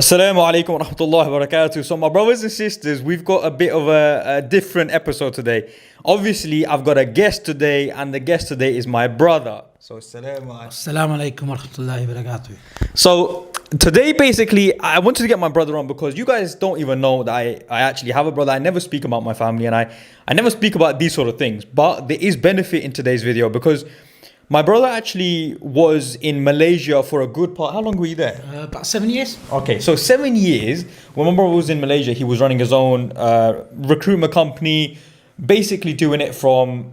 Assalamu alaikum wa rahmatullahi wa barakatuh. So, my brothers and sisters, we've got a bit of a different episode today. Obviously, I've got a guest today, and the guest today is my brother. So, Assalamu alaikum wa rahmatullahi wa barakatuh. So, today, basically, I wanted to get my brother on because you guys don't even know that I actually have a brother. I never speak about my family, and I never speak about these sort of things. But there is benefit in today's video because my brother actually was in Malaysia for a good part. How long were you there? About 7 years. Okay, so 7 years. When my brother was in Malaysia, he was running his own recruitment company, basically doing it from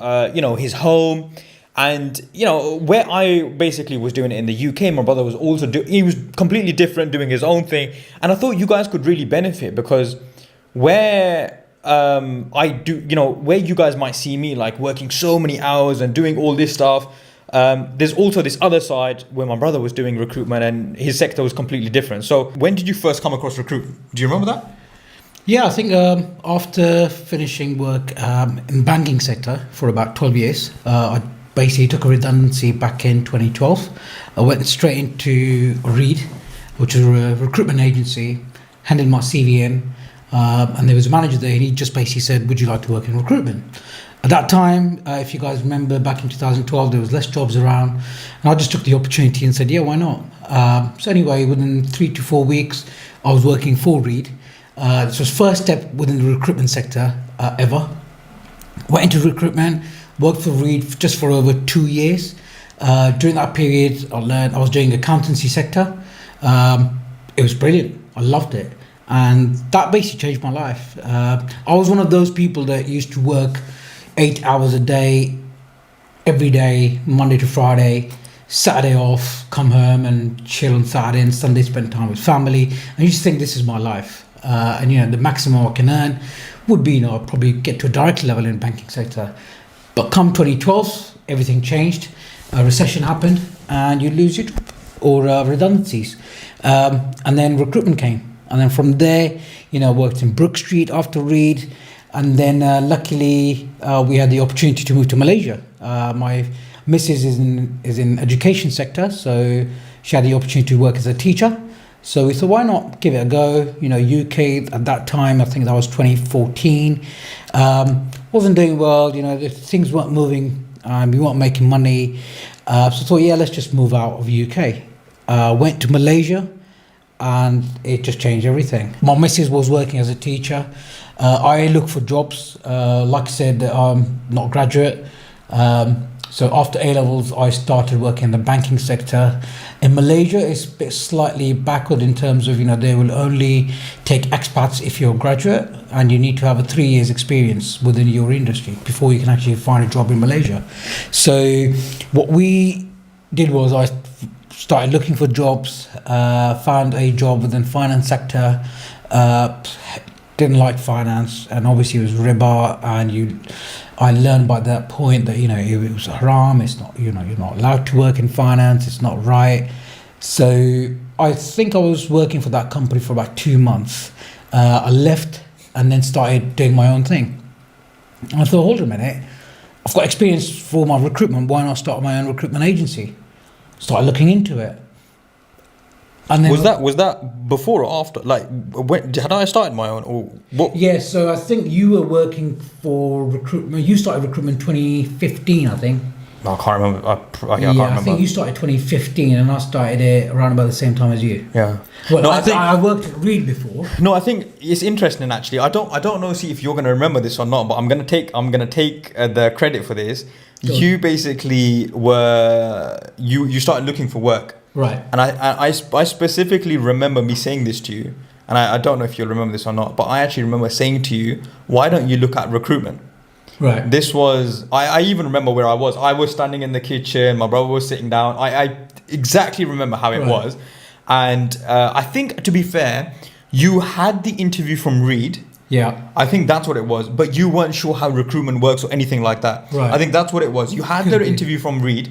his home. And where I basically was doing it in the UK, my brother was also he was completely different, doing his own thing. And I thought you guys could really benefit because where where you guys might see me like working so many hours and doing all this stuff. There's also this other side where my brother was doing recruitment and his sector was completely different. So when did you first come across recruitment? Do you remember that? Yeah, I think after finishing work in banking sector for about 12 years, I basically took a redundancy back in 2012. I went straight into Reed, which is a recruitment agency, handed my CV in, and there was a manager there and he just basically said, would you like to work in recruitment? At that time, if you guys remember, back in 2012, there was less jobs around. And I just took the opportunity and said, yeah, why not? So anyway, within 3 to 4 weeks, I was working for Reed. This was first step within the recruitment sector ever. Went into recruitment, worked for Reed just for over 2 years. During that period, I was doing accountancy sector. It was brilliant. I loved it. And that basically changed my life. I was one of those people that used to work 8 hours a day, every day, Monday to Friday, Saturday off, come home and chill on Saturday and Sunday spend time with family. And you just think this is my life. The maximum I can earn would be, I'll probably get to a director level in the banking sector. But come 2012, everything changed. A recession happened and you lose your job or redundancies. And then recruitment came. And then from there, worked in Brook Street after Reed. And then luckily we had the opportunity to move to Malaysia. My missus is in education sector, so she had the opportunity to work as a teacher. So we thought, why not give it a go? UK at that time, I think that was 2014, wasn't doing well. Things weren't moving. We weren't making money. So I thought, yeah, let's just move out of UK. Went to Malaysia. And it just changed everything. My missus was working as a teacher. I looked for jobs. Like I said, I'm not a graduate. So after A-levels, I started working in the banking sector. In Malaysia, it's a bit slightly backward in terms of, they will only take expats if you're a graduate and you need to have a 3 years experience within your industry before you can actually find a job in Malaysia. So what we did was I started looking for jobs, found a job within finance sector, didn't like finance, and obviously it was riba, and I learned by that point that it was haram. It's not, you're not allowed to work in finance. It's not right. So I think I was working for that company for about 2 months. I left and then started doing my own thing. And I thought, hold on a minute, I've got experience for my recruitment. Why not start my own recruitment agency? Started looking into it. And then was that before or after? Like, when had I started my own or what? Yeah, so I think you were working for recruitment. You started recruitment 2015, I think. No, I can't remember. I can't remember. I think you started 2015, and I started it around about the same time as you. Yeah. Well, no, I worked at Reed before. No, I think it's interesting actually. I don't know. See if you're going to remember this or not, but I'm gonna take the credit for this. Sure. You basically you started looking for work. Right. And I specifically remember me saying this to you, and I don't know if you'll remember this or not, but I actually remember saying to you, why don't you look at recruitment? Right. This was, I even remember where I was. I was standing in the kitchen, my brother was sitting down. I exactly remember how it was. And I think, to be fair, you had the interview from Reed. Yeah. I think that's what it was. But you weren't sure how recruitment works or anything like that. Right. I think that's what it was. You had the interview from Reed.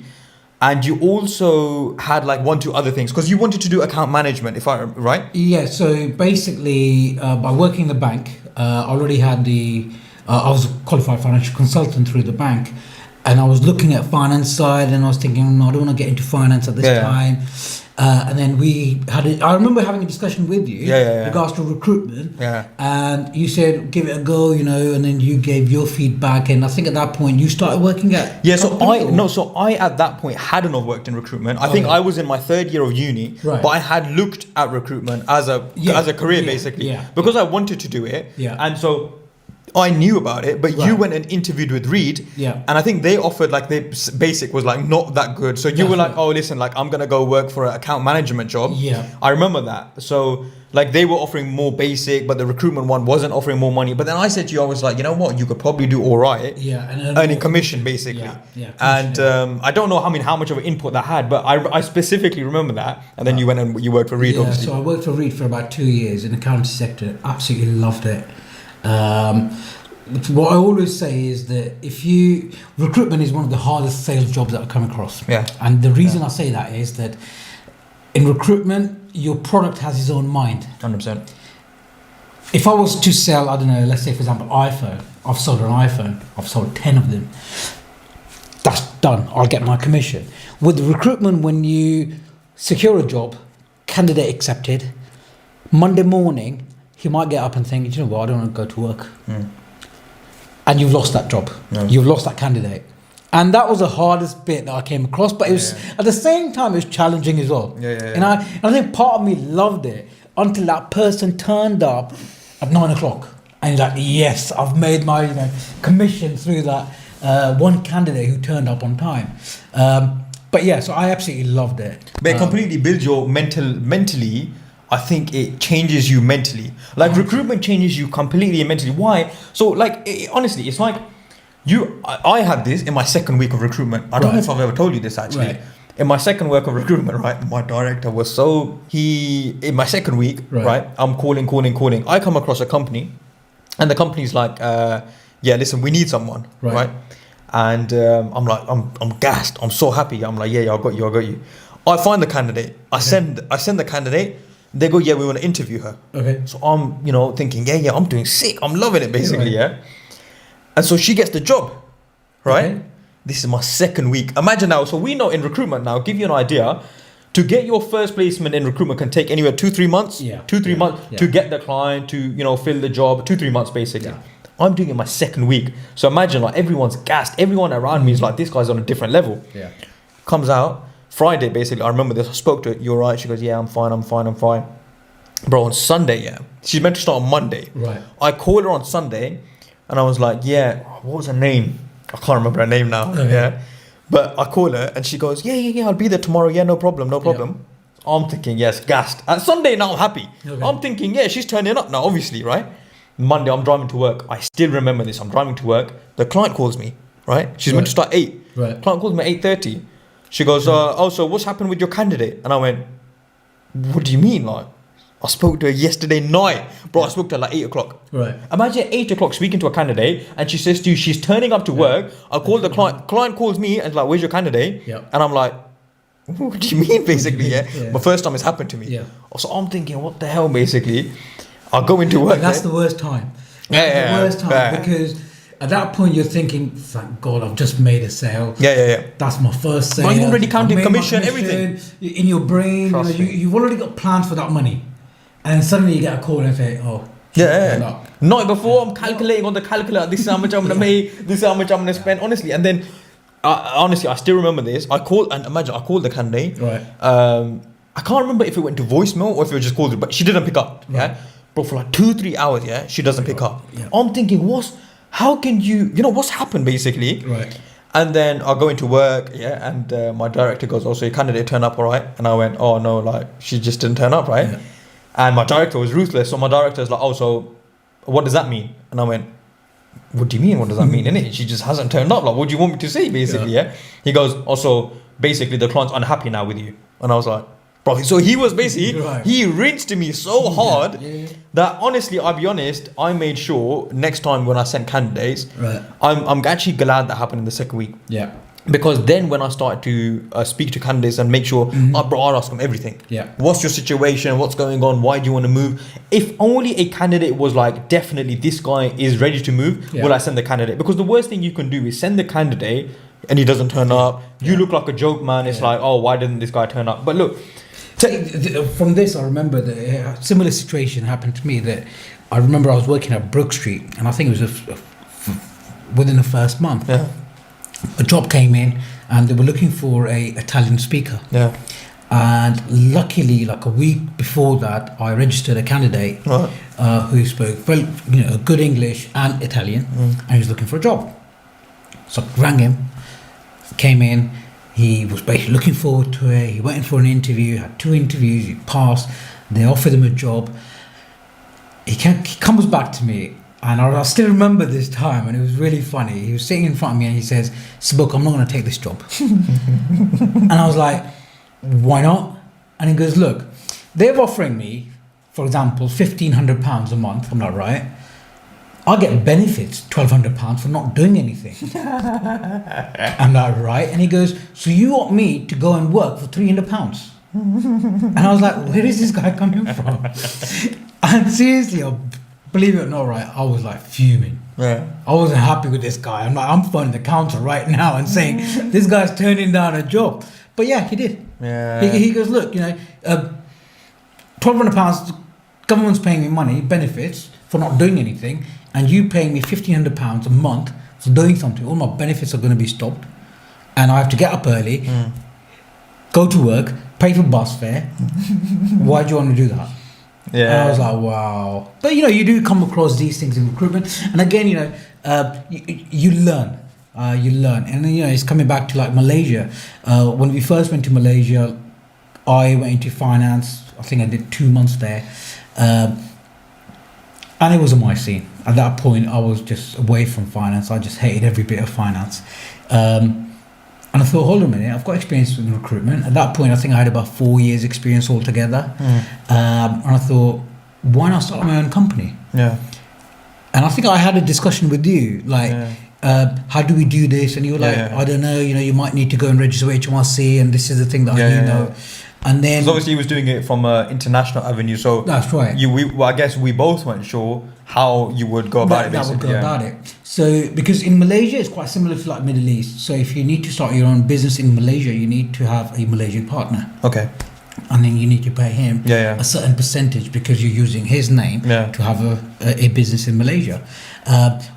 And you also had like 1-2 other things because you wanted to do account management, if I'm right? Yeah. So basically, by working in the bank, I already had I was a qualified financial consultant through the bank, and I was looking at finance side, and I was thinking, no, I don't want to get into finance at this time. And then I remember having a discussion with you Yeah. regards to recruitment. Yeah. And you said, give it a go, and then you gave your feedback. And I think at that point you started working at. Yeah, company, so I at that point hadn't have worked in recruitment. I think I was in my third year of uni, Right. but I had looked at recruitment as a career basically, because I wanted to do it. Yeah. And so I knew about it, but you Right. went and interviewed with Reed, Yeah. and I think they offered like their basic was like not that good. So you were like, oh listen, like I'm gonna go work for an account management job. Yeah. I remember that. So like they were offering more basic, but the recruitment one wasn't offering more money. But then I said to you, I was like, you know what, you could probably do all right. Yeah, and earning commission basically. Yeah. And I don't know how much of an input that had, but I specifically remember that. And then you went and you worked for Reed, Yeah, obviously. so I worked for Reed for about 2 years in the accounting sector. Absolutely loved it. What I always say is that recruitment is one of the hardest sales jobs that I come across. Yeah. And the reason I say that is that in recruitment, your product has its own mind. 100%. If I was to sell, I don't know, let's say for example, iPhone. I've sold an iPhone. I've sold 10 of them. That's done. I'll get my commission. With recruitment, when you secure a job, candidate accepted, Monday morning, he might get up and think, you know what, I don't want to go to work. And you've lost that job. You've lost that candidate. And that was the hardest bit that I came across. But it was at the same time, it was challenging as well. And I think part of me loved it until that person turned up at 9 o'clock. And you're like, yes, I've made my commission through that one candidate who turned up on time. But yeah, so I absolutely loved it. But it completely builds your mentally. I think it changes you mentally. Like recruitment changes you completely mentally. Why? So like honestly, it's like I had this in my second week of recruitment. I don't know if I've ever told you this actually. Right. In my second week of recruitment, right, my director was in my second week, right, I'm calling. I come across a company and the company's like, yeah, listen, we need someone, right? And I'm like, I'm gassed. I'm so happy. I'm like, yeah, I got you. I find the candidate. I send the candidate. They go, yeah, we want to interview her. Okay. So I'm, thinking, yeah, I'm doing sick. I'm loving it, basically, yeah. And so she gets the job, right? Okay. This is my second week. Imagine now. So we know in recruitment now. Give you an idea. To get your first placement in recruitment can take anywhere 2-3 months. Yeah. 2-3 months to get the client to fill the job. 2-3 months basically. Yeah. I'm doing it my second week. So imagine like everyone's gassed. Everyone around me is like, this guy's on a different level. Yeah. Comes out. Friday, basically, I remember this. I spoke to her. You're right. She goes, yeah, I'm fine. Bro, on Sunday, yeah. She's meant to start on Monday. Right. I called her on Sunday and I was like, yeah, what was her name? I can't remember her name now. Okay. Yeah. But I call her and she goes, yeah, I'll be there tomorrow. Yeah, no problem. Yeah. I'm thinking, yes, gassed. And Sunday now I'm happy. Okay. I'm thinking, yeah, she's turning up now, obviously, right? Monday, I'm driving to work. I still remember this. I'm driving to work. The client calls me, right? She's meant to start 8. Right. Client calls me at 8:30. She goes, so what's happened with your candidate? And I went, what do you mean? Like, I spoke to her yesterday night. Bro, I spoke to her like 8 o'clock. Right. Imagine at 8 o'clock speaking to a candidate and she says to you, she's turning up to work. I call the client. Client calls me and like, where's your candidate? Yeah. And I'm like, what do you mean, basically? Yeah. My first time it's happened to me. Yeah. So I'm thinking, what the hell, basically? I'll go into work. And that's the worst time. That's the worst time because at that point you're thinking, thank God, I've just made a sale. Yeah. That's my first sale. But you've already counted commission, everything. In your brain, you've already got plans for that money. And then suddenly you get a call and say, oh, yeah. Not before I'm calculating on the calculator, this is how much I'm going to make, this is how much I'm going to spend, honestly. And then, honestly, I still remember this. I called the candidate. Right. I can't remember if it went to voicemail or if it was just called, but she didn't pick up. Right. Yeah. But for like 2-3 hours, yeah, she doesn't pick up. Yeah. I'm thinking, how can what's happened basically? Right. And then I go into work, yeah, and my director goes, oh, so your candidate turned up all right? And I went, oh no, like she just didn't turn up, right? Yeah. And my director was ruthless. So my director's like, oh, so what does that mean? And I went, what do you mean? What does that mean? Innit? She just hasn't turned up. Like, what do you want me to say, basically? Yeah. He goes, also, basically, the client's unhappy now with you. And I was like, bro. So he was basically, he rinsed me so hard that honestly, I'll be honest, I made sure next time when I sent candidates, I'm actually glad that happened in the second week. Yeah. Because then when I started to speak to candidates and make sure, I ask them everything. Yeah. What's your situation? What's going on? Why do you want to move? If only a candidate was like, definitely this guy is ready to move, will I send the candidate? Because the worst thing you can do is send the candidate and he doesn't turn up. You look like a joke, man. It's like, oh, why didn't this guy turn up? But look, From this, I remember that a similar situation happened to me. That I remember I was working at Brook Street, and I think it was within the first month. Yeah. A job came in, and they were looking for a Italian speaker. Yeah. And luckily, like a week before that, I registered a candidate who spoke good English and Italian, and he was looking for a job. So I rang him, came in. He was basically looking forward to it. He went in for an interview, had 2 interviews, he passed. They offered him a job. He comes back to me, and I still remember this time, and it was really funny. He was sitting in front of me, and he says, "Sibling, I'm not going to take this job." And I was like, "Why not?" And he goes, "Look, they're offering me, for example, £1,500 a month." I'm like, "Right. I get benefits, £1,200 for not doing anything." I'm like, "Right." And he goes, "So you want me to go and work for £300? And I was like, "Where is this guy coming from?" And seriously, believe it or not, right, I was like fuming. Yeah. I wasn't happy with this guy. I'm phoning the counter right now and saying, "This guy's turning down a job." But yeah, he did. Yeah. He goes, "Look, £1,200, government's paying me money, benefits, for not doing anything, and you paying me £1,500 a month for doing something. All my benefits are going to be stopped, and I have to get up early, go to work, pay for bus fare. Why do you want to do that?" Yeah. And I was like, wow. But you do come across these things in recruitment, and again, you learn. And then, it's coming back to like Malaysia. When we first went to Malaysia, I went into finance. I think I did 2 months there, and it wasn't my scene. At that point, I was just away from finance. I just hated every bit of finance. And I thought, hold on a minute, I've got experience in recruitment. At that point, I think I had about 4 years experience altogether. And I thought, why not start my own company? Yeah. And I think I had a discussion with you, like, how do we do this? And you were like, I don't know, you might need to go and register with HMRC, and this is the thing that I do know. And then, because obviously he was doing it from an international avenue, so that's right. I guess we both weren't sure how you would go about it. That would go about it. So because in Malaysia it's quite similar to like Middle East. So if you need to start your own business in Malaysia, you need to have a Malaysian partner. Okay. And then you need to pay him a certain percentage because you're using his name to have a business in Malaysia.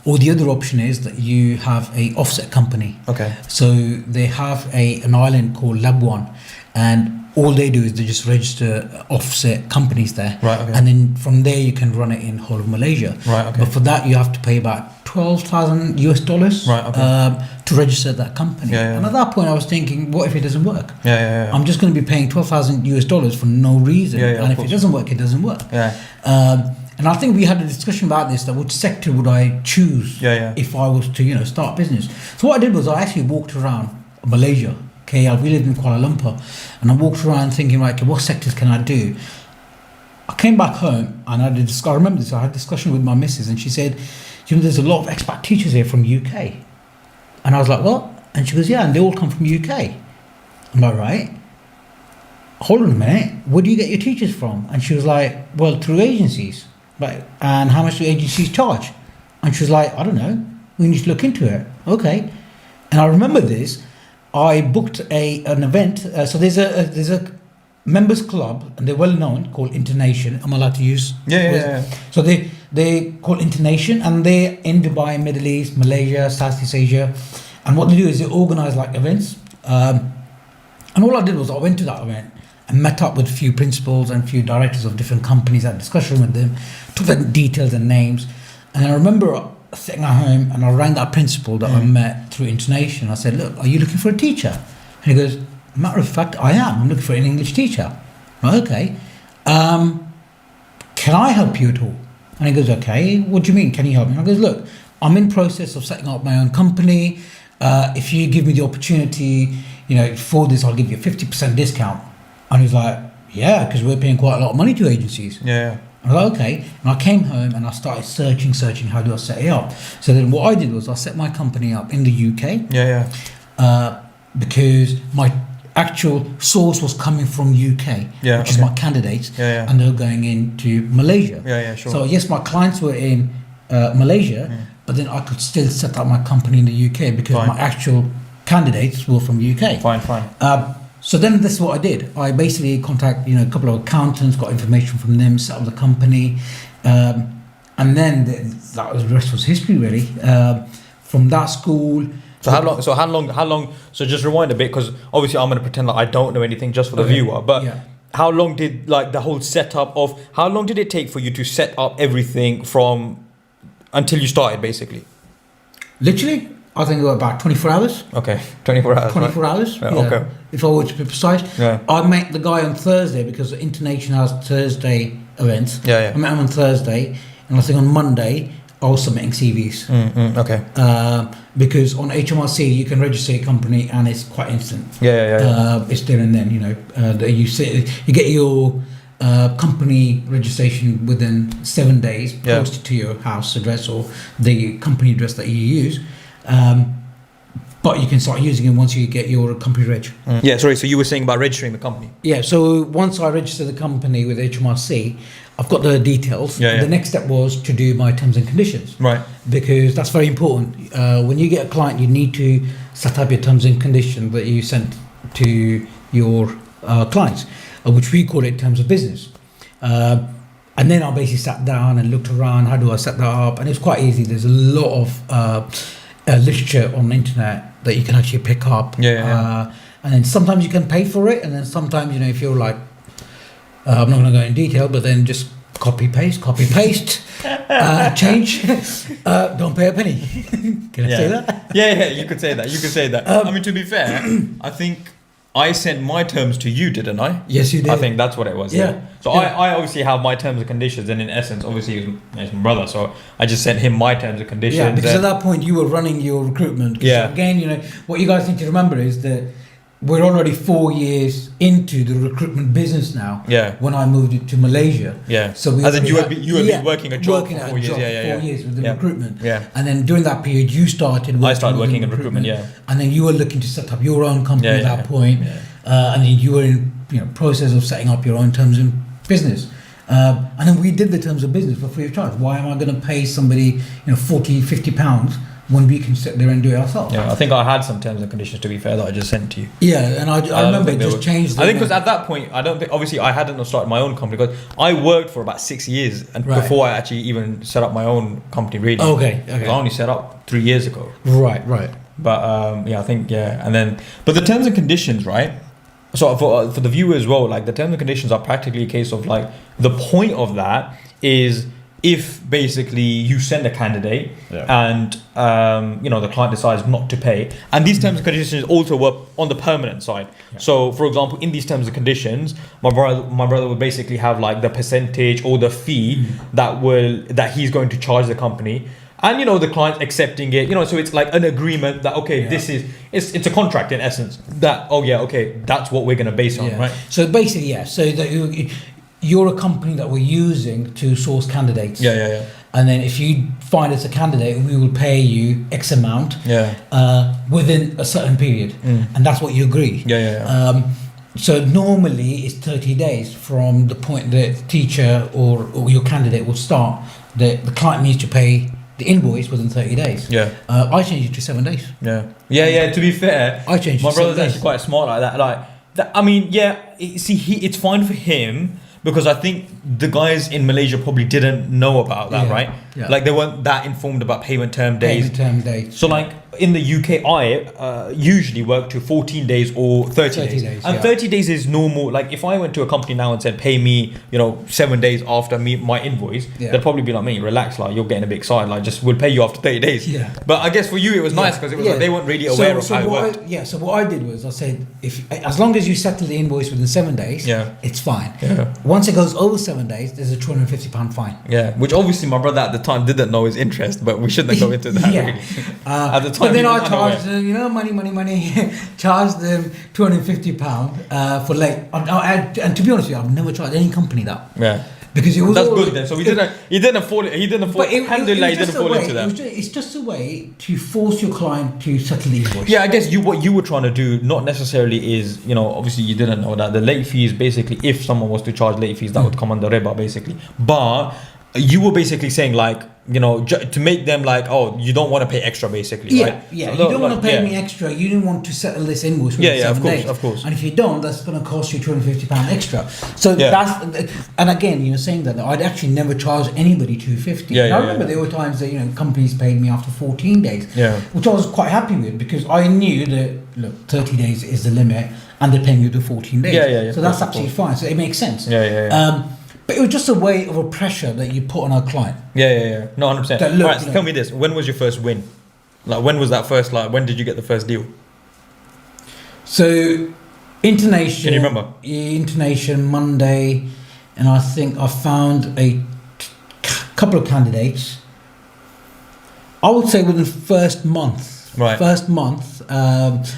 Or the other option is that you have a offset company. Okay. So they have an island called Labuan, and all they do is they just register offset companies there. Right, okay. And then from there you can run it in whole of Malaysia. Right, okay. But for that you have to pay about $12,000 right, okay. To register that company. And at that point I was thinking, what if it doesn't work? I'm just going to be paying $12,000 for no reason. And if it doesn't work, it doesn't work. And I think we had a discussion about this, that which sector would I choose if I was to start business. So what I did was I actually walked around Malaysia, KL. We lived in Kuala Lumpur, and I walked around thinking, right, okay, what sectors can I do? I came back home and I remember this. I had a discussion with my missus, and she said, there's a lot of expat teachers here from UK. And I was like, what? And she goes, yeah, and they all come from UK. I'm like, right. Hold on a minute. Where do you get your teachers from? And she was like, well, through agencies. Like, and how much do agencies charge? And she was like, I don't know. We need to look into it. Okay. And I remember this. I booked an event. So there's a members club, and they're well known, called Internation. I'm allowed to use. So they call Internation, and they're in Dubai, Middle East, Malaysia, Southeast Asia. And what they do is they organize like events. And all I did was I went to that event and met up with a few principals and a few directors of different companies, had a discussion with them, took the details and names. And I remember sitting at home, and I rang that principal that I met through Internation. I said, look, are you looking for a teacher? And he goes, matter of fact, I am. I'm looking for an English teacher. Okay. Can I help you at all? And he goes, okay, what do you mean, can you help me? And I goes, look, I'm in process of setting up my own company. If you give me the opportunity, for this, I'll give you a 50% discount. And he's like, yeah, because we're paying quite a lot of money to agencies. I was like, okay. And I came home and I started searching, how do I set it up? So then what I did was I set my company up in the UK. Because my actual source was coming from UK, which is my candidates, and they were going into Malaysia. So yes, my clients were in Malaysia, but then I could still set up my company in the UK because my actual candidates were from UK. Fine. So then this is what I did. I basically contacted, a couple of accountants, got information from them, set up the company, and then the rest was history, really. From that school. So how long? So just rewind a bit, because obviously I'm going to pretend like I don't know anything just for the viewer. But how long did the whole setup of? How long did it take for you to set up everything from until you started, basically? Literally, I think about 24 hours. Okay, 24 hours. 24 hours. Yeah, okay. If I were to be precise. Yeah. I met the guy on Thursday because the International has Thursday events. Yeah. I met him on Thursday, and I think on Monday I was submitting CVs. Okay. Because on HMRC you can register a company and it's quite instant. Yeah. It's there and then. You get your company registration within 7 days, posted to your house address or the company address that you use. But you can start using it once you get your company reg. Yeah, sorry, so you were saying about registering the company. Yeah, so once I register the company with HMRC, I've got the details. The next step was to do my terms and conditions. Right. Because that's very important. When you get a client, you need to set up your terms and conditions that you sent to your clients, which we call it terms of business. And then I basically sat down and looked around, how do I set that up? And it's quite easy. There's a lot of literature on the internet that you can actually pick up. And then sometimes you can pay for it, and then sometimes, if you're like, I'm not going to go in detail, but then just copy paste, change, don't pay a penny. Can I say that? Yeah, you could say that. I mean, to be fair, I think I sent my terms to you, didn't I? Yes, you did. I think that's what it was. Yeah. So I obviously have my terms and conditions, and in essence, obviously, he's my brother, so I just sent him my terms and conditions. Yeah, because at that point you were running your recruitment. Yeah. Again, what you guys need to remember is that we're already 4 years into the recruitment business now. Yeah. When I moved it to Malaysia. Yeah. So as in you had been working a job for 4 years. 4 years with the recruitment. Yeah. And then during that period, you started. I started working in recruitment. Yeah. And then you were looking to set up your own company at that point. Yeah. And then you were in process of setting up your own terms of business. And then we did the terms of business for free of charge. Why am I going to pay somebody 40, 50 pounds when we can sit there and do it ourselves? Yeah, I think I had some terms and conditions, to be fair, that I just sent to you. Yeah, and I remember it just changed. I think because at that point, obviously I hadn't started my own company, because I worked for about 6 years and before I actually even set up my own company, really. Okay. I only set up 3 years ago. Right. But I think, and then, but the terms and conditions, right? So for the viewer as well, like the terms and conditions are practically a case of like, the point of that is if basically you send a candidate and the client decides not to pay, and these terms and conditions also work on the permanent side. So for example, in these terms and conditions, my brother would basically have like the percentage or the fee that he's going to charge the company. And the client's accepting it, so it's like an agreement that this is it's a contract in essence, that that's what we're going to base on, right? So basically, so that you're a company that we're using to source candidates. Yeah. And then if you find us a candidate, we will pay you X amount within a certain period, and that's what you agree. So normally it's 30 days from the point that the teacher or your candidate will start. The client needs to pay the invoice within 30 days. I changed it to 7 days. To be fair, I changed. My brother's actually quite smart like that. It's fine for him, because I think the guys in Malaysia probably didn't know about that, right? Like they weren't that informed about payment term days. So like in the UK, I usually work to 14 days or 30 days. And 30 days is normal. Like if I went to a company now and said, pay me, 7 days after my invoice, they'd probably be like, mate, relax, like you're getting a bit excited, like just we'll pay you after 30 days. But I guess for you it was nice, because it was like they weren't really aware of how it worked. So what I did was I said, as long as you settle the invoice within 7 days, it's fine. Once it goes over 7 days, there's a £250 fine. Which obviously my brother at the time didn't know his interest, but we shouldn't go into that really. At the time, but then I charged money, charged them £250 for late. And to be honest with you, I've never charged any company that. Because it was that's good then. So he didn't fall into that. It's just a way to force your client to settle the invoice. Yeah, I guess what you were trying to do, not necessarily is, obviously you didn't know that the late fees, basically if someone was to charge late fees, that would come under riba basically. But you were basically saying like, you know, to make them like, oh, you don't want to pay extra, basically, Yeah, right? yeah. So You don't like, want to pay me extra. You didn't want to settle this invoice within 7 days. Of course. And if you don't, that's going to cost you £250 extra. So Yeah. that's, and again, saying that I'd actually never charge anybody £250. Yeah, I remember there were times that companies paid me after 14 days, Yeah. which I was quite happy with because I knew that look, 30 days is the limit, and they're paying you the 14 days. Yeah. So that's absolutely fine. So it makes sense. Yeah. But it was just a way of a pressure that you put on our client. Yeah. No, 100%. That, look, All right, so tell me this: when was your first win? Like, when was that first? Like, when did you get the first deal? So, intonation. Can you remember? Intonation Monday, and I think I found a couple of candidates. I would say within the first month. Right. First month,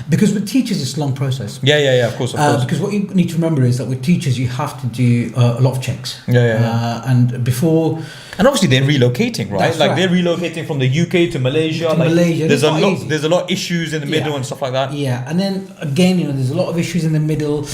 because with teachers it's a long process. Yeah. Of course. Because what you need to remember is that with teachers you have to do a lot of checks. Yeah. And before. And obviously they're relocating, right? That's like right. they're relocating from the UK to Malaysia. Malaysia. There's It's a not lot easy. of issues in the middle and stuff like that. Yeah, and then again, there's a lot of issues in the middle.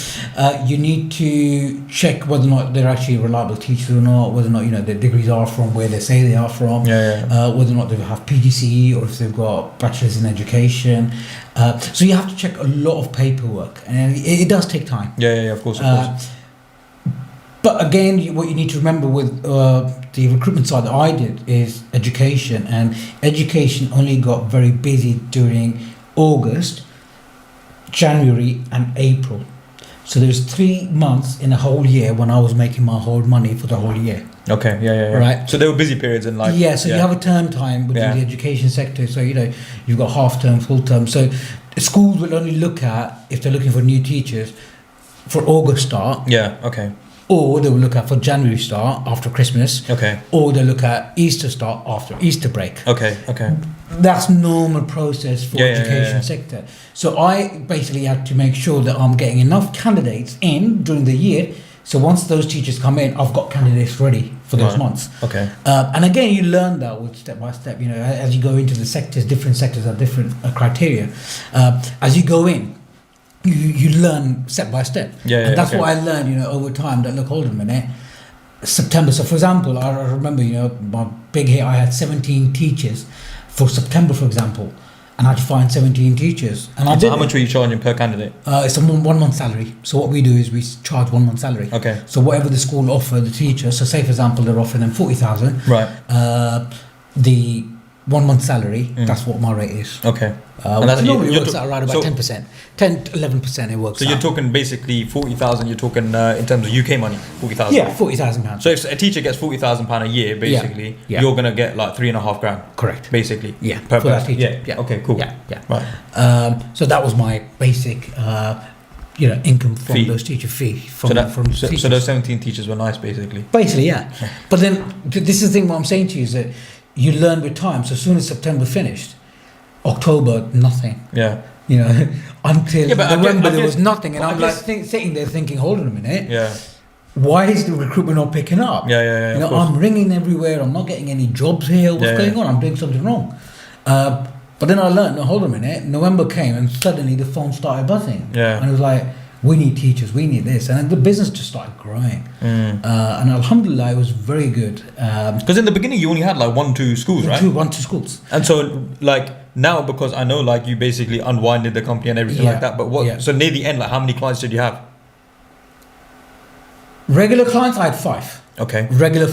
You need to check whether or not they're actually reliable teachers or not, whether or not their degrees are from where they say they are from. Whether or not they have PGCE or if they've got bachelor's in education. So you have to check a lot of paperwork, and it does take time. Yeah. Of course. But again, what you need to remember with the recruitment side that I did is education, and education only got very busy during August, January and April. So there's 3 months in a whole year when I was making my whole money for the whole year. Okay, yeah. Right. So there were busy periods in like... Yeah, so you have a term time within the education sector. So, you've got half term, full term. So schools will only look at, if they're looking for new teachers, for August start. Yeah, okay. Or they will look at for January start after Christmas. Okay. Or they look at Easter start after Easter break. Okay. That's normal process for education sector. So I basically had to make sure that I'm getting enough candidates in during the year. So once those teachers come in, I've got candidates ready for those months. Okay. And again, you learn that with step by step. As you go into the sectors, different sectors have different criteria. As you go in, you learn step by step. And that's what I learned, over time. That look, hold on a minute. September. So, for example, I remember, my big hit. I had 17 teachers for September, for example, and I had to find 17 teachers. And I did. How much were you charging per candidate? It's a 1 month salary. So what we do is we charge 1 month salary. Okay. So whatever the school offer the teacher. So say for example they're offering them 40,000. Right. The 1 month salary. That's what my rate is. Okay. And that normally works out around about 10%, 10 to 11%. It works. So you're talking basically 40,000. You're talking in terms of UK money, 40,000. Yeah, £40,000. So if a teacher gets £40,000 a year, basically, you're gonna get like $3,500. Correct. Basically. Yeah. Per for that person. teacher. Yeah. Okay. Cool. Yeah. Right. So that was my basic, income from Fee. those teacher fee from So teachers. those 17 teachers were nice, basically. Basically, yeah. But then this is the thing. What I'm saying to you is that you learn with time. So as soon as September finished, October, nothing. Yeah. Until November, there was nothing. And I I'm guess- sitting there thinking, hold on a minute. Yeah. Why is the recruitment not picking up? Yeah. Of course. I'm ringing everywhere. I'm not getting any jobs here. What's going on? I'm doing something wrong. But then I learned, no, hold on a minute. November came and suddenly the phone started buzzing. Yeah. And it was like, we need teachers, we need this. And then the business just started growing. And alhamdulillah, it was very good. Because in the beginning you only had like 1-2 schools, right? 1-2 schools. And so like now, because I know like you basically unwinded the company and everything like that, but so near the end, like how many clients did you have? Regular clients, I had 5. Okay. Regular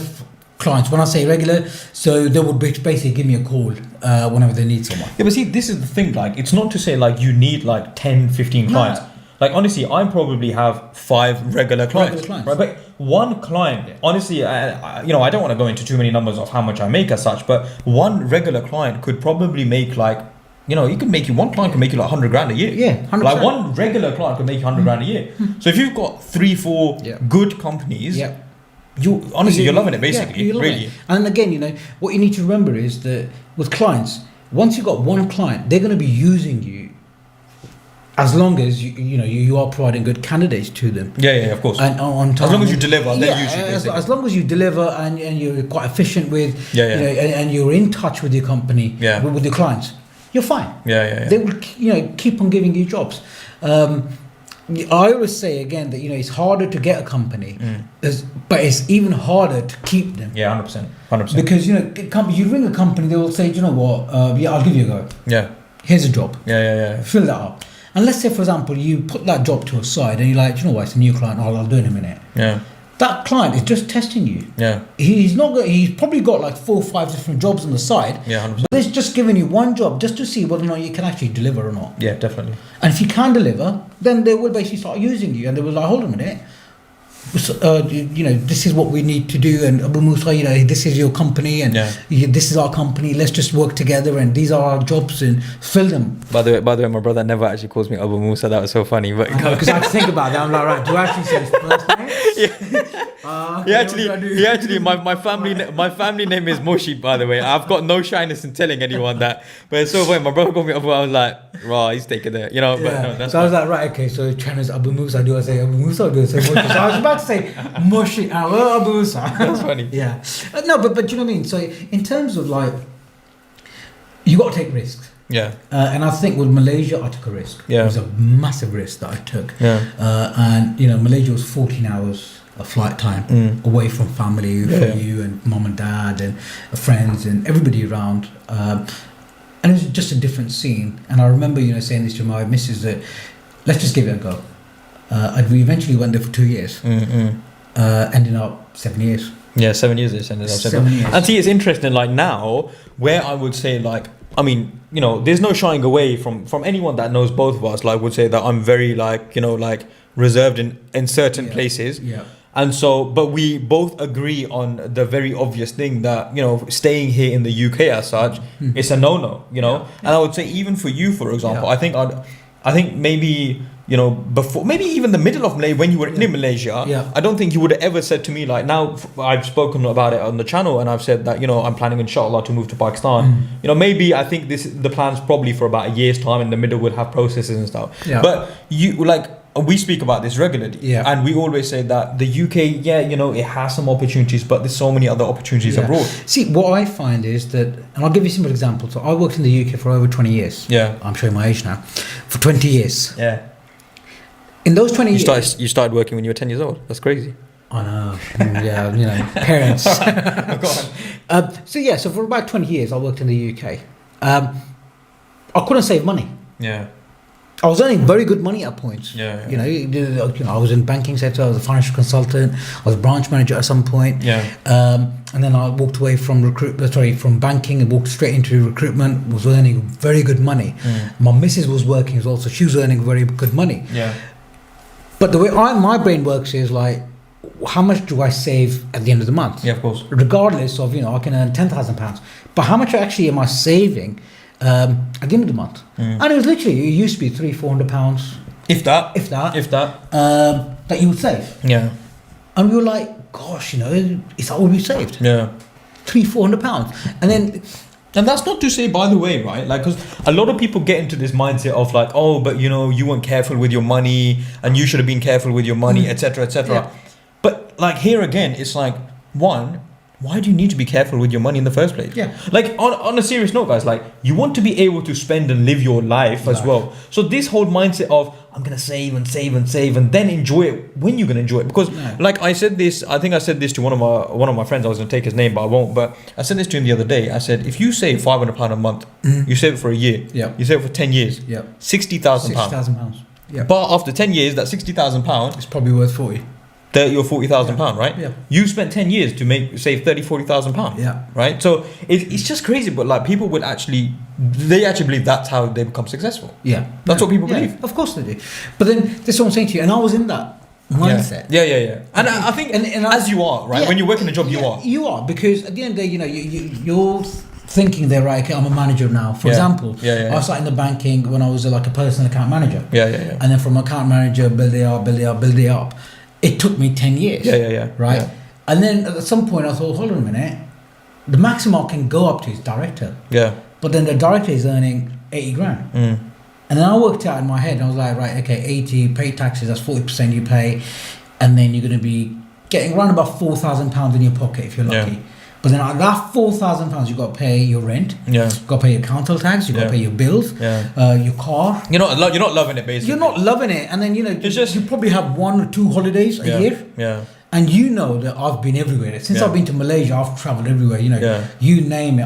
clients. When I say regular, so they would basically give me a call whenever they need someone. Yeah, but see, this is the thing, like it's not to say like you need like 10, 15 clients. Like honestly, I probably have 5 regular clients. Right? But one client, honestly, I don't want to go into too many numbers of how much I make as such, but one regular client could probably make like, one client can make you like 100 grand a year. Yeah, 100%. Like one regular client can make you 100 grand a year. So if you've got 3-4 good companies, you're loving it basically. You're loving really. it. And again, what you need to remember is that with clients, once you've got one client, they're going to be using you as long as you are providing good candidates to them. Yeah, of course. And on time. As long as you deliver, they're usually as long as you deliver and you're quite efficient with, and you're in touch with your company, with your clients, you're fine. Yeah. They will, keep on giving you jobs. I always say again that it's harder to get a company, but it's even harder to keep them. Yeah, 100%. Because you ring a company, they will say, "Do you know what? Yeah, I'll give you a go. Yeah. Here's a job. Yeah. Fill that up." And let's say, for example, you put that job to a side, and you're like, "Do you know what? It's a new client. I'll do it in a minute." Yeah. That client is just testing you. Yeah. He's probably got like 4 or 5 different jobs on the side. Yeah, 100%. But it's just giving you one job just to see whether or not you can actually deliver or not. Yeah, definitely. And if you can deliver, then they will basically start using you. And they will like, hold on a minute. This is what we need to do. And Abu Musa, this is your company. And this is our company. Let's just work together. And these are our jobs and fill them. By the way, my brother never actually calls me Abu Musa. That was so funny. But because I had to think about that. I'm like, right, do I actually say his first name? He actually, my family name is Moshi, by the way. I've got no shyness in telling anyone that. But it's so funny. My brother called me Abu. I was like, raw, he's taking it, But no, that's so I was like, right, okay. So China's Abu Musa. Do I say Abu Musa or do I say Moshi? So I was about to say Moshi. Abu Musa. That's funny. Yeah. No, but you know what I mean. So in terms of like, you got to take risks. Yeah. And I think with Malaysia, I took a risk. Yeah. It was a massive risk that I took. Yeah. And Malaysia was 14 hours of flight time away from family, from you and mom and dad and friends and everybody around. And it was just a different scene. And I remember, saying this to my missus that let's just give it a go. And we eventually went there for 2 years, ending up 7 years. Yeah, 7 years it's ended up 7 years. And see, it's interesting, like now, where I would say like, I mean, there's no shying away from anyone that knows both of us, like would say that I'm very like, like reserved in certain places. Yeah. And so, but we both agree on the very obvious thing that, staying here in the UK as such, it's a no-no, And I would say even for you, for example, I think maybe, before, maybe even the middle of Malaysia, when you were in Malaysia, I don't think you would have ever said to me, like now I've spoken about it on the channel and I've said that, I'm planning inshallah to move to Pakistan. Maybe I think the plan's probably for about a year's time. In the middle we'll have processes and stuff. Yeah. But we speak about this regularly, and we always say that the UK, it has some opportunities, but there's so many other opportunities abroad. See, what I find is that, and I'll give you a simple example. So I worked in the UK for over 20 years. Yeah. I'm showing my age now. For 20 years. Yeah. In those 20 years... You started working when you were 10 years old. That's crazy. I know. Parents. Go on. So for about 20 years, I worked in the UK. I couldn't save money. Yeah. I was earning very good money at points. Yeah. I was in banking sector. I was a financial consultant. I was a branch manager at some point. Yeah. And then I walked away from from banking and walked straight into recruitment. Was earning very good money. My missus was working as well, so she was earning very good money. Yeah. But the way my brain works is like, how much do I save at the end of the month? Yeah, of course. Regardless of I can earn £10,000, but how much actually am I saving? At the end of the month, and it was literally, it used to be £300-400, if that, that you would save. Yeah, and we were like, gosh, it's all we saved. Yeah, £300-400, and that's not to say, by the way, right? Like, because a lot of people get into this mindset of like, oh, but you weren't careful with your money, and you should have been careful with your money, etc., etc. Yeah. But like here again, it's like why do you need to be careful with your money in the first place? Yeah. Like on a serious note, guys, like you want to be able to spend and live your life as well. So this whole mindset of I'm gonna save and save and save and then enjoy it when you're gonna enjoy it. Because like I said this, I think I said this to one of my friends. I was gonna take his name, but I won't. But I said this to him the other day. I said, if you save £500 a month, you save it for a year. Yeah. You save it for 10 years. Yeah. £60,000. £60,000. Yeah. But after 10 years, that £60,000 it's probably worth 40. 30 or 40,000 pound, right? Yeah. You spent 10 years to save 30-40,000 pound. Yeah. Right. So it's just crazy, but like people would actually believe that's how they become successful. Yeah. That's what people believe. Of course they do. But then this is what I'm saying to you, and I was in that mindset. Yeah. And I think, and as you are, right? When you work in a job, you are. You are, because at the end of the day, you're thinking they're right. Okay, I'm a manager now. For example, I started in the banking when I was like a personal account manager. Yeah. And then from account manager, build it up. It took me 10 years. Yeah. Right? Yeah. And then at some point I thought, hold on a minute. The maximum I can go up to is director. Yeah. But then the director is earning 80 grand. And then I worked out in my head and I was like, right, okay, 80, pay taxes, that's 40% you pay. And then you're going to be getting around about £4,000 in your pocket if you're lucky. But then that £4,000, you got to pay your rent. Yeah. You got to pay your council tax. You got to pay your bills. Yeah. Your car. You're not loving it, basically. You're not loving it, and then It's just you probably have 1 or 2 holidays a year. Yeah. And you know that I've been everywhere. Since I've been to Malaysia, I've travelled everywhere. You name it.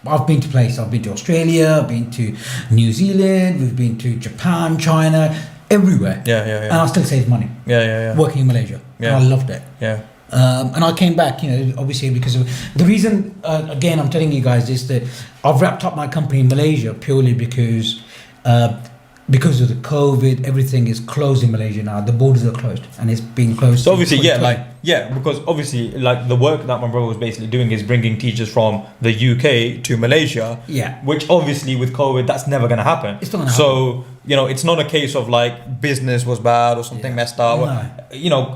I've been to places. I've been to Australia. I've been to New Zealand. We've been to Japan, China, everywhere. Yeah. And I still saved money. Yeah. Working in Malaysia. Yeah. And I loved it. Yeah. And I came back, obviously because of the reason. Again, I'm telling you guys is that I've wrapped up my company in Malaysia purely because of the COVID, everything is closed in Malaysia now. The borders are closed, and it's being closed. So obviously, because obviously, like the work that my brother was basically doing is bringing teachers from the UK to Malaysia. Yeah. Which obviously with COVID, that's never going to happen. It's not going to happen. So it's not a case of like business was bad or something messed up. No.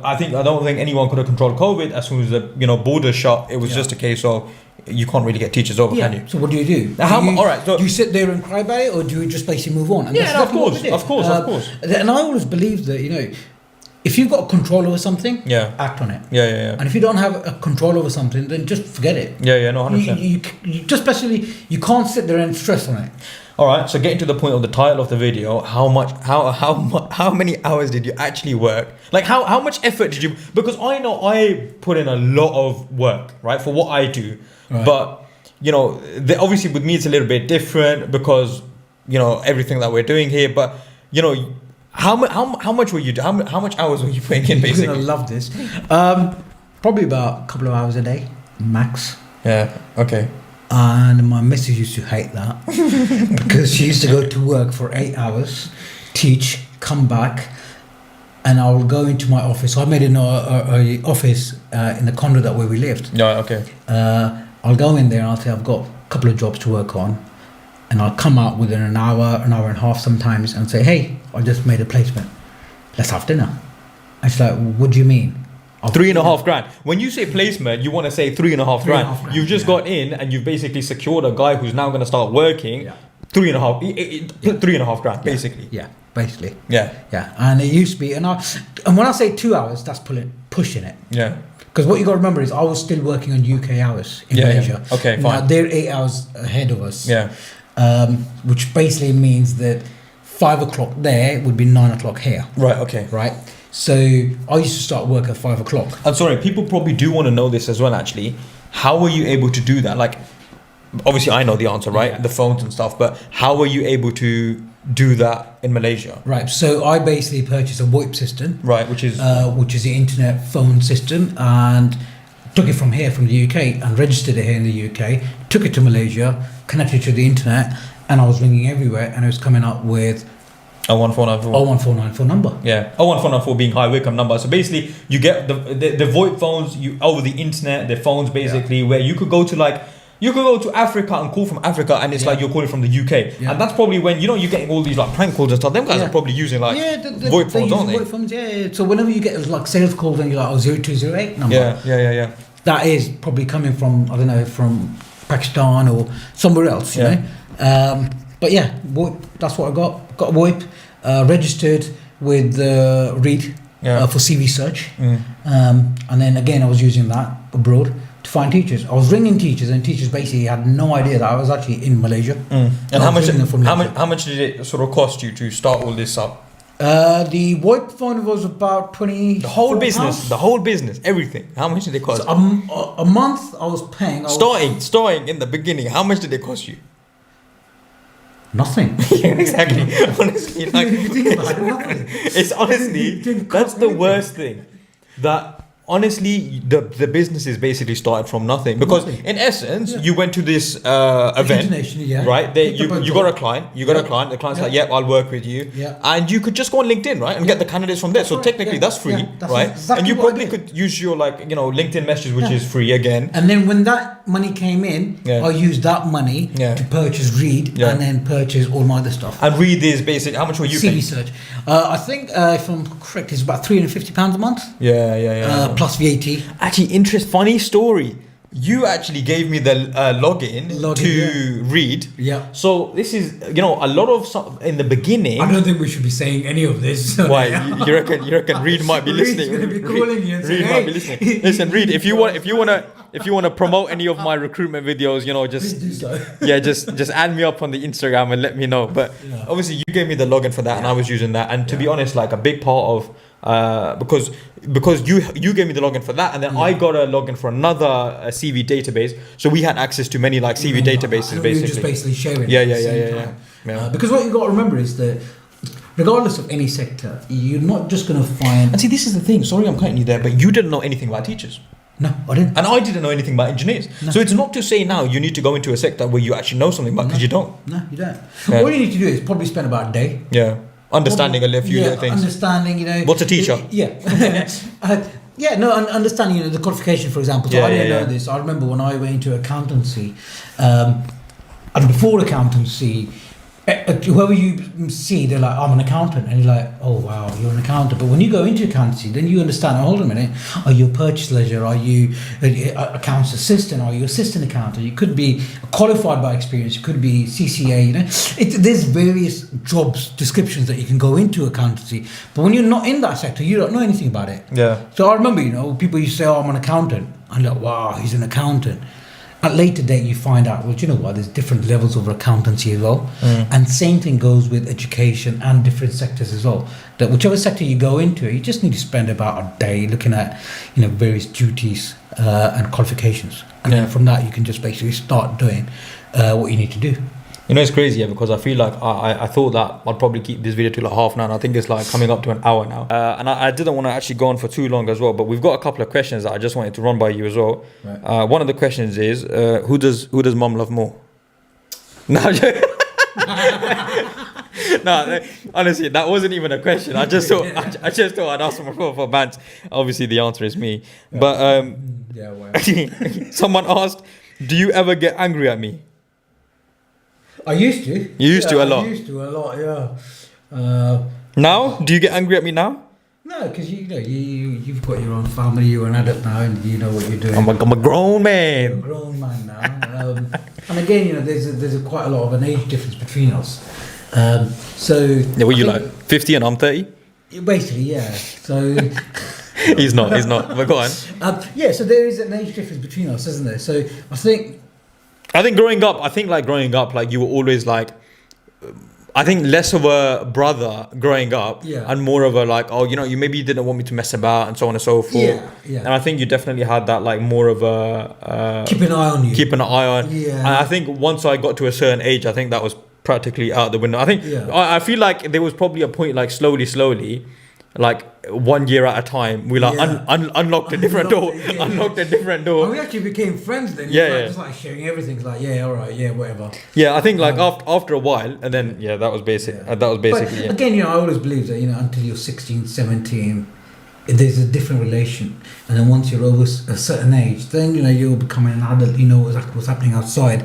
I don't think anyone could have controlled COVID as soon as the borders shut. It was just a case of you can't really get teachers over, can you? So what do you do? All right. So do you sit there and cry about it, or do you just basically move on? And that's of exactly what we did. course. And I always believe that if you've got control over something, act on it. Yeah. And if you don't have a control over something, then just forget it. Yeah. No, 100%. You just basically you can't sit there and stress on it. All right. So getting to the point of the title of the video, how many hours did you actually work? Like how much effort did you? Because I know I put in a lot of work, right, for what I do. Right. But obviously with me it's a little bit different because everything that we're doing here. But how much were you? How much hours were you putting in? Basically, you're gonna love this. Probably about a couple of hours a day, max. Yeah. Okay. And my missus used to hate that because she used to go to work for 8 hours, teach, come back, and I will go into my office. So I made an office in the condo where we lived. Yeah. Okay. I'll go in there and I'll say I've got a couple of jobs to work on, and I'll come out within an hour and a half sometimes and say, hey, I just made a placement. Let's have dinner. And she's like, what do you mean? 3.5 grand. When you say placement, you want to say 3.5 grand. You've just got in and you've basically secured a guy who's now going to start working. 3.5 grand, basically. Yeah, basically. Yeah. And it used to be, and when I say 2 hours, that's pushing it. Yeah. Because what you got to remember is I was still working on UK hours in Malaysia. Yeah. Okay, fine. Now they're 8 hours ahead of us. Yeah. Which basically means that 5 o'clock there would be 9 o'clock here. Right. Okay. Right. So I used to start work at 5 o'clock. I'm sorry, people probably do want to know this as well. Actually, how were you able to do that? Like, obviously I know the answer, right? Yeah. The phones and stuff. But how were you able to do that in Malaysia? Right. So I basically purchased a VoIP system. Right. Which is the internet phone system, and took it from here, from the UK, and registered it here in the UK. Took it to Malaysia, connected to the internet, and I was ringing everywhere, and it was coming up with 01494. 01494 number. Yeah, 01494 being high Wycombe number. So basically, you get the VoIP phones over the internet. The phones basically where you could go to Africa and call from Africa, and it's like you're calling from the UK. Yeah. And that's probably when you're getting all these like prank calls and stuff. Them guys are probably using like VoIP phones, aren't they? VoIP phones, yeah. So whenever you get like sales calls and you're like 0208 number. Yeah. That is probably coming from from Pakistan or somewhere else, you know. But yeah, VoIP, that's what I got. Got VoIP, registered with Reed for CV search. And then again, I was using that abroad to find teachers. I was ringing teachers, and teachers basically had no idea that I was actually in Malaysia. And how much did it sort of cost you to start all this up? The VoIP phone was about 20. The whole business, everything. How much did it cost? So a month I was paying. Starting in the beginning, how much did it cost you? Nothing. Yeah, exactly. Honestly, like it's honestly that's the worst thing. That honestly, the businesses basically started from nothing because in essence, you went to this event, right? You got a client. The client's like, I'll work with you, and you could just go on LinkedIn, right, and get the candidates from there. So technically, that's free, right? Exactly, and you probably could use your LinkedIn messages, which is free again. And then when that money came in, I used that money to purchase Reed and then purchase all my other stuff. And Reed is basic. How much were you paying? CV search. I think if I'm correct, it's about £350 a month. Yeah. Plus VAT. Actually, funny story. You actually gave me the login to Reed. Yeah. So this is, a lot of in the beginning. I don't think we should be saying any of this. Why? You reckon Reed might be listening? Reed's gonna be calling you and saying, Reed might be listening. Listen, Reed, if you want to if you want to promote any of my recruitment videos, you know, just Please do so. yeah, just add me up on the Instagram and let me know. But obviously, you gave me the login for that, and I was using that. And to be honest, like a big part of because you gave me the login for that, and then I got a login for another CV database. So we had access to many like CV databases, and basically. We were just basically sharing. Yeah. Because what you got to remember is that, regardless of any sector, you're not just going to find. And see, this is the thing. Sorry, I'm cutting you there, but you didn't know anything about teachers. No, I didn't. And I didn't know anything about engineers. No. So it's not to say now you need to go into a sector where you actually know something about, because you don't. No, you don't. All you need to do is probably spend about a day. Yeah. Understanding a few little things. Understanding, you know. What's a teacher? Understanding, you know, the qualification, for example. So I didn't know this. I remember when I went into accountancy, and before accountancy, whoever you see, they're like, I'm an accountant, and you're like, oh wow, you're an accountant. But when you go into accountancy, then you understand, hold on a minute, are you a purchase ledger, are you accounts assistant, are you assistant accountant? You could be qualified by experience, you could be CCA, you know. There's various jobs descriptions that you can go into accountancy, but when you're not in that sector, you don't know anything about it. So I remember, you know, people used to say, oh, I'm an accountant. I'm like, wow, he's an accountant. At later date, you find out, well, do you know what? There's different levels of accountancy as well. And same thing goes with education and different sectors as well. That whichever sector you go into, you just need to spend about a day looking at, you know, various duties and qualifications. And then from that, you can just basically start doing what you need to do. You know, it's crazy, because I feel like I thought that I'd probably keep this video to like half an hour, and I think it's like coming up to an hour now. And I didn't want to actually go on for too long as well, but we've got a couple of questions that I just wanted to run by you as well. Right. One of the questions is, who does mum love more? No, no, honestly, that wasn't even a question. I just thought I'd ask for Bant. Obviously, the answer is me. But someone asked, do you ever get angry at me? I used to. You used to a lot? I used to a lot, yeah. Now? Do you get angry at me now? No, because you know, you've got your own family, you're an adult now, and you know what you're doing. I'm a grown man. You're a grown man now. And again, you know, there's quite a lot of an age difference between us. So... Yeah, were you like 50 and I'm 30? Basically, yeah. So... He's not, but go on. So there is an age difference between us, isn't there? So I think growing up, like you were always like, I think less of a brother growing up, and more of a like, oh, you know, you didn't want me to mess about and so on and so forth. And I think you definitely had that like more of a keep an eye on you. Keep an eye on. And I think once I got to a certain age, I think that was practically out the window. I think I feel like there was probably a point like slowly. Like 1 year at a time, we like unlocked a different door. Unlocked a different door. And we actually became friends then. Just like sharing everything. It's like, all right, whatever. Yeah, I think like after a while, and then that was basic. That was basically. But again, you know, I always believe that, you know, until you're 16, 17, there's a different relation, and then once you're over a certain age, then you know you're becoming an adult. You know what's happening outside,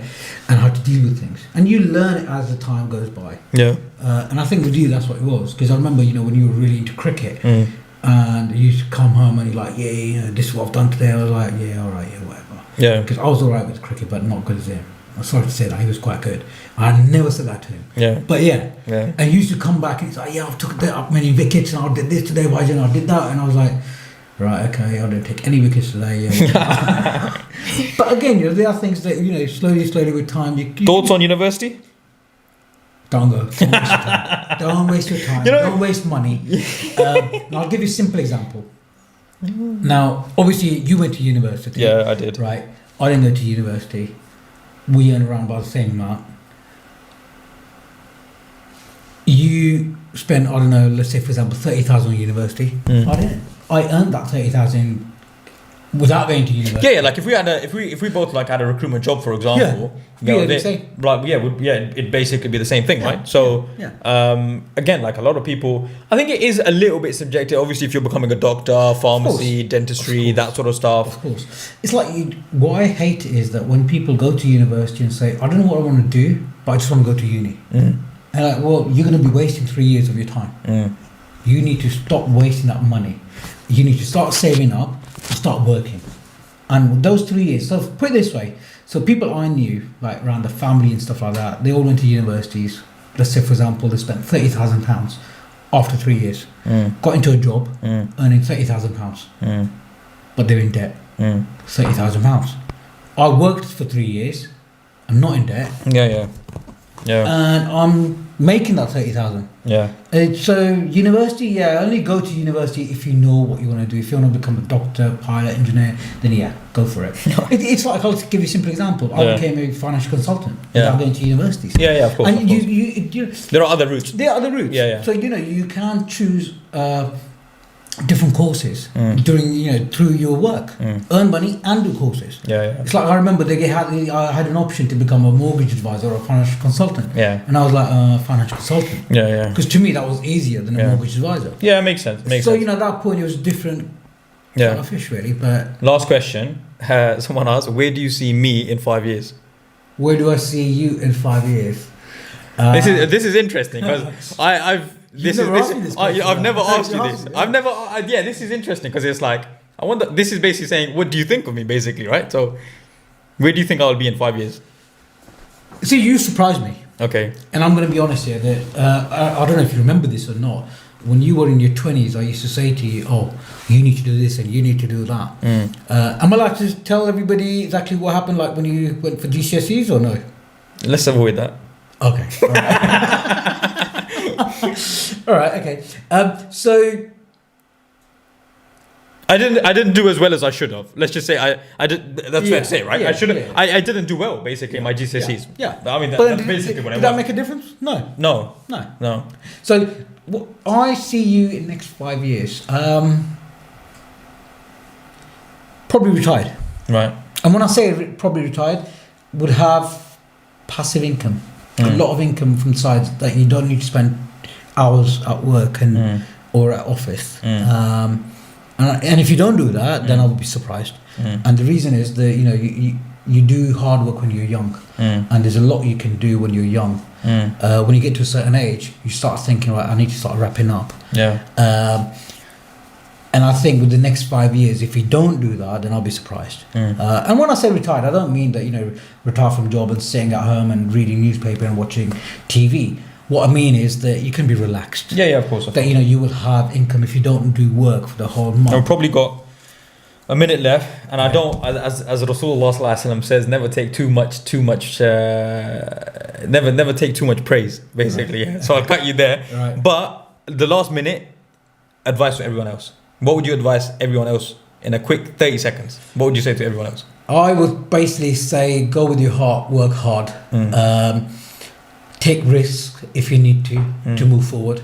and how to deal with things, and you learn it as the time goes by. And I think with you, that's what it was, because I remember, you know, when you were really into cricket, and you used to come home and you're like, you know, this is what I've done today. I was like, all right, whatever. Because I was all right with cricket, but not good as him. I'm sorry to say that, he was quite good. I never said that to him. But and he used to come back and he's like, I've took up many wickets and I did this today, why didn't I did that? And I was like, right, okay, I didn't take any wickets today. But again, you know, there are things that, you know, slowly with time. Thoughts on university? Don't go. Don't waste your time. Don't waste money. I'll give you a simple example. Now, obviously, you went to university. Yeah, I did. Right. I didn't go to university. We earn around about the same amount. You spent, I don't know, let's say for example, 30,000 on university. I didn't. I earned that 30,000 without going to university. Yeah, like if we both like had a recruitment job, for example, it'd basically be the same thing, right? So again, like a lot of people, I think it is a little bit subjective. Obviously, if you're becoming a doctor, pharmacy, dentistry, that sort of stuff. Of course, it's like what I hate is that when people go to university and say, I don't know what I want to do, but I just want to go to uni. And like, well, you're going to be wasting 3 years of your time. You need to stop wasting that money. You need to start saving up, start working. And those 3 years, so put it this way, so people I knew, like around the family and stuff like that, they all went to universities. Let's say, for example, they spent £30,000 after 3 years, got into a job, earning £30,000, but they're in debt. £30,000. I worked for 3 years. I'm not in debt. Yeah. And I'm making that 30,000. Yeah. So university, only go to university if you know what you want to do. If you want to become a doctor, pilot, engineer, then go for it. It's like, I'll give you a simple example. I became a financial consultant without going to university. Yeah, of course. And of course. You there are other routes. there are other routes. Yeah. So you can choose different courses during through your work, earn money and do courses. Yeah. It's like, I remember I had an option to become a mortgage advisor or a financial consultant. Yeah. And I was like, financial consultant. Yeah. Because to me that was easier than a mortgage advisor. Yeah, it makes sense. So at that point it was different. Kind of fish really. But last question. Someone asked, where do you see me in 5 years? Where do I see you in 5 years? This is interesting because I've never asked you this. This is interesting because it's like, I wonder, this is basically saying, what do you think of me, basically, right? So where do you think I'll be in 5 years? See, you surprised me. Okay. And I'm going to be honest here that I don't know if you remember this or not. When you were in your 20s, I used to say to you, you need to do this and you need to do that. Am I allowed to tell everybody exactly what happened, like when you went for GCSEs or no? Let's avoid that. Okay. All right. Okay. So I didn't do as well as I should have. Let's just say I did. That's fair to say, right? I should have. I didn't do well, basically, in my GCSEs. Yeah. I mean, that's basically what I did that make a difference? No. So I see you in the next 5 years. Probably retired. Right. And when I say probably retired, would have passive income, a lot of income from sides that you don't need to spend hours at work or at office. And if you don't do that, then I'll be surprised. And the reason is that you do hard work when you're young, and there's a lot you can do when you're young. When you get to a certain age, you start thinking, right, I need to start wrapping up. And I think with the next 5 years, if you don't do that, then I'll be surprised. And when I say retired, I don't mean that retire from job and sitting at home and reading newspaper and watching TV. What I mean is that you can be relaxed. Yeah, of course. That you will have income if you don't do work for the whole month. I've probably got a minute left, and I don't, as Rasulullah Sallallahu Alaihi Wasallam says, never take too much, never take too much praise, basically. Right. So I'll cut you there. Right. But the last minute, advice to everyone else. What would you advise everyone else in a quick 30 seconds? What would you say to everyone else? I would basically say, go with your heart, work hard, take risks if you need to move forward,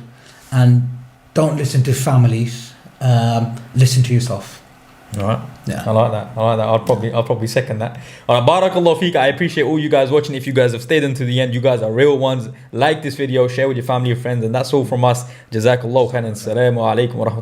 and don't listen to families. Listen to yourself. All right. Yeah. I like that. I'll probably second that. All right. Barakallahu feek. I appreciate all you guys watching. If you guys have stayed until the end, you guys are real ones. Like this video, share with your family and friends, and that's all from us. Jazakallahu khairan. Assalamu alaikum wa rahmatullahi.